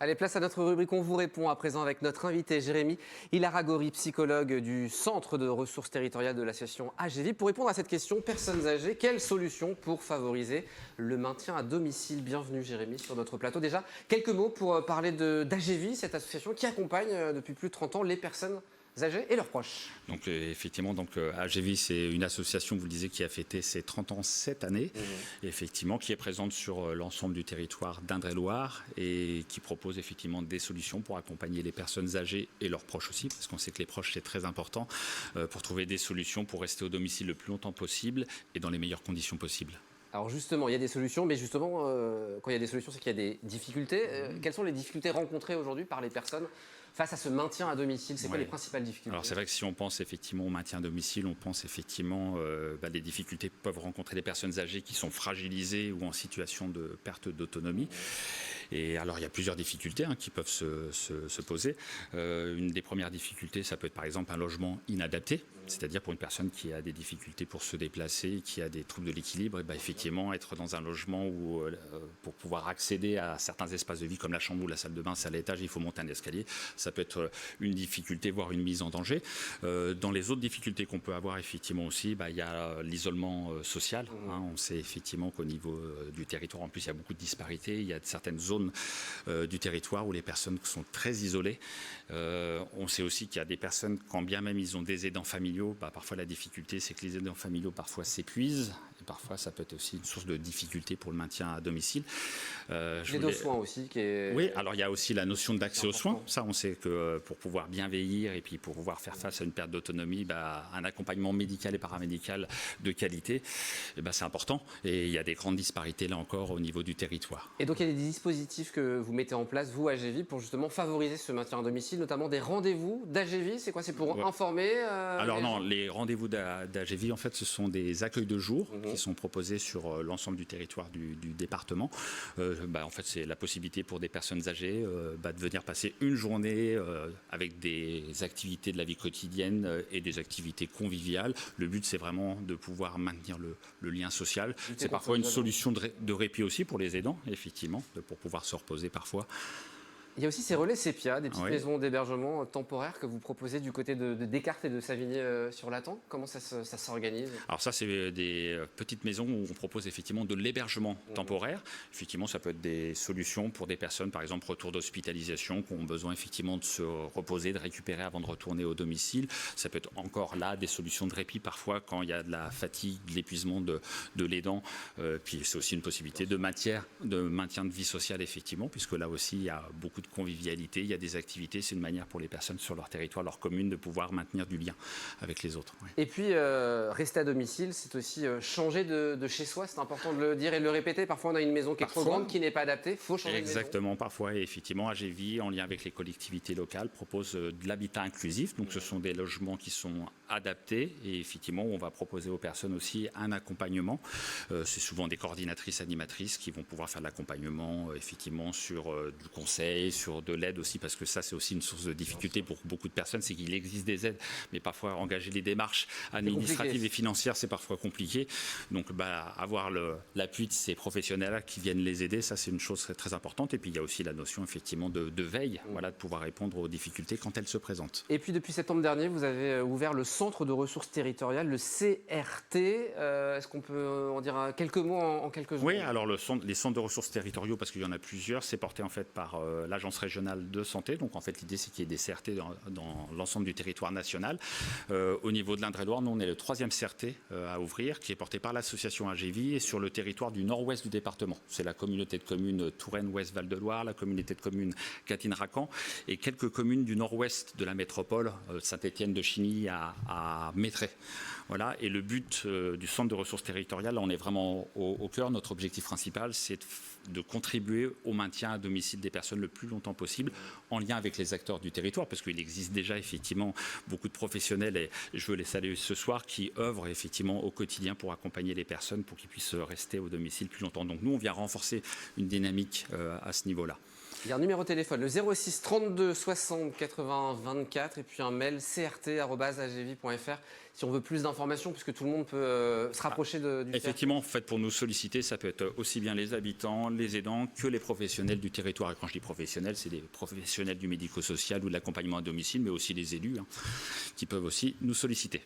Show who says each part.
Speaker 1: Allez, place à notre rubrique On vous répond à présent avec notre invité Jérémy Hilaragori, psychologue du Centre de ressources territoriales de l'association AGV. Pour répondre à cette question, personnes âgées, quelles solutions pour favoriser le maintien à domicile? Bienvenue Jérémy sur notre plateau. Déjà, quelques mots pour parler d'AGV, cette association qui accompagne depuis plus de 30 ans les personnes âgées et leurs proches.
Speaker 2: Donc effectivement, AGV, c'est une association, vous le disiez, qui a fêté ses 30 ans cette année, et effectivement, qui est présente sur l'ensemble du territoire d'Indre-et-Loire et qui propose effectivement des solutions pour accompagner les personnes âgées et leurs proches aussi, parce qu'on sait que les proches, c'est très important, pour trouver des solutions pour rester au domicile le plus longtemps possible et dans les meilleures conditions possibles.
Speaker 1: Alors justement, il y a des solutions, mais justement, quand il y a des solutions, c'est qu'il y a des difficultés. Quelles sont les difficultés rencontrées aujourd'hui par les personnes face à ce maintien à domicile? C'est quoi les principales difficultés?
Speaker 2: Alors c'est vrai que si on pense effectivement au maintien à domicile, on pense effectivement les difficultés que peuvent rencontrer les personnes âgées qui sont fragilisées ou en situation de perte d'autonomie. Et alors il y a plusieurs difficultés qui peuvent se poser. Une des premières difficultés, ça peut être par exemple un logement inadapté, c'est-à-dire pour une personne qui a des difficultés pour se déplacer, qui a des troubles de l'équilibre, et effectivement être dans un logement où pour pouvoir accéder à certains espaces de vie comme la chambre ou la salle de bain, c'est à l'étage, il faut monter un escalier. Ça peut être une difficulté, voire une mise en danger. Dans les autres difficultés qu'on peut avoir effectivement aussi, il y a l'isolement social. On sait effectivement qu'au niveau du territoire, en plus, il y a beaucoup de disparités. Il y a certaines zones du territoire où les personnes sont très isolées. On sait aussi qu'il y a des personnes, quand bien même ils ont des aidants familiaux, parfois la difficulté, c'est que les aidants familiaux parfois s'épuisent. Et parfois, ça peut être aussi une source de difficulté pour le maintien à domicile.
Speaker 1: L'aide aux soins aussi.
Speaker 2: Oui, alors il y a aussi la notion d'accès aux soins. Ça, on sait que pour pouvoir bien vieillir et puis pour pouvoir faire face à une perte d'autonomie, un accompagnement médical et paramédical de qualité, c'est important. Et il y a des grandes disparités, là encore, au niveau du territoire.
Speaker 1: Et donc, il y a des dispositifs que vous mettez en place, vous, AGV, pour justement favoriser ce maintien à domicile, notamment des rendez-vous d'AGV. C'est quoi? C'est pour informer
Speaker 2: Alors non, les rendez-vous d'AGV, en fait, ce sont des accueils de jour qui sont proposés sur l'ensemble du territoire du département. En fait, c'est la possibilité pour des personnes âgées de venir passer une journée avec des activités de la vie quotidienne et des activités conviviales. Le but, c'est vraiment de pouvoir maintenir le lien social. C'est parfois une solution de répit aussi pour les aidants, effectivement, pour pouvoir se reposer parfois.
Speaker 1: Il y a aussi ces relais Sépia, des petites maisons d'hébergement temporaires que vous proposez du côté de Descartes et de Savigny-sur-Latan. Comment ça s'organise?
Speaker 2: Alors ça, c'est des petites maisons où on propose effectivement de l'hébergement temporaire. Effectivement, ça peut être des solutions pour des personnes, par exemple, retour d'hospitalisation, qui ont besoin effectivement de se reposer, de récupérer avant de retourner au domicile. Ça peut être encore là des solutions de répit parfois quand il y a de la fatigue, de l'épuisement de l'aidant. Puis c'est aussi une possibilité de maintien de vie sociale, effectivement, puisque là aussi, il y a beaucoup de convivialité, il y a des activités, c'est une manière pour les personnes sur leur territoire, leur commune, de pouvoir maintenir du lien avec les autres. Oui.
Speaker 1: Et puis, rester à domicile, c'est aussi changer de chez soi, c'est important de le dire et de le répéter. Parfois, on a une maison qui est trop grande, qui n'est pas adaptée, il faut changer de maison.
Speaker 2: Exactement, parfois, et effectivement, AGV, en lien avec les collectivités locales, propose de l'habitat inclusif, donc ce sont des logements qui sont adaptés, et effectivement, on va proposer aux personnes aussi un accompagnement. C'est souvent des coordinatrices, animatrices qui vont pouvoir faire de l'accompagnement, effectivement, sur du conseil, sur de l'aide aussi, parce que ça, c'est aussi une source de difficulté pour beaucoup de personnes, c'est qu'il existe des aides, mais parfois engager les démarches administratives et financières, c'est parfois compliqué. Donc, avoir l'appui de ces professionnels qui viennent les aider, ça, c'est une chose très, très importante. Et puis, il y a aussi la notion, effectivement, de veille, de pouvoir répondre aux difficultés quand elles se présentent.
Speaker 1: Et puis, depuis septembre dernier, vous avez ouvert le Centre de ressources territoriales, le CRT. Est-ce qu'on peut en dire quelques mots en quelques secondes?
Speaker 2: Oui, alors les centres de ressources territoriaux, parce qu'il y en a plusieurs, c'est porté en fait par l'Agence régionale de santé. Donc en fait, l'idée, c'est qu'il y ait des CRT dans l'ensemble du territoire national. Au niveau de l'Indre-et-Loire, nous, on est le 3e CRT à ouvrir, qui est porté par l'association AGV et sur le territoire du nord-ouest du département. C'est la communauté de communes Touraine-Ouest-Val-de-Loire, la communauté de communes Catine-Racan et quelques communes du nord-ouest de la métropole, Saint-Étienne-de-Chigny à Métray. Voilà. Et le but du centre de ressources territoriales, là, on est vraiment au cœur. Notre objectif principal, c'est de contribuer au maintien à domicile des personnes le plus longtemps possible, en lien avec les acteurs du territoire, parce qu'il existe déjà effectivement beaucoup de professionnels, et je veux les saluer ce soir, qui œuvrent effectivement au quotidien pour accompagner les personnes pour qu'ils puissent rester au domicile plus longtemps. Donc nous, on vient renforcer une dynamique à ce niveau-là.
Speaker 1: Il y a un numéro de téléphone, le 06 32 60 80 24, et puis un mail crt@agvi.fr si on veut plus d'informations, puisque tout le monde peut se rapprocher du CRT.
Speaker 2: Effectivement, en fait, pour nous solliciter, ça peut être aussi bien les habitants, les aidants, que les professionnels du territoire. Et quand je dis professionnels, c'est des professionnels du médico-social ou de l'accompagnement à domicile, mais aussi les élus qui peuvent aussi nous solliciter.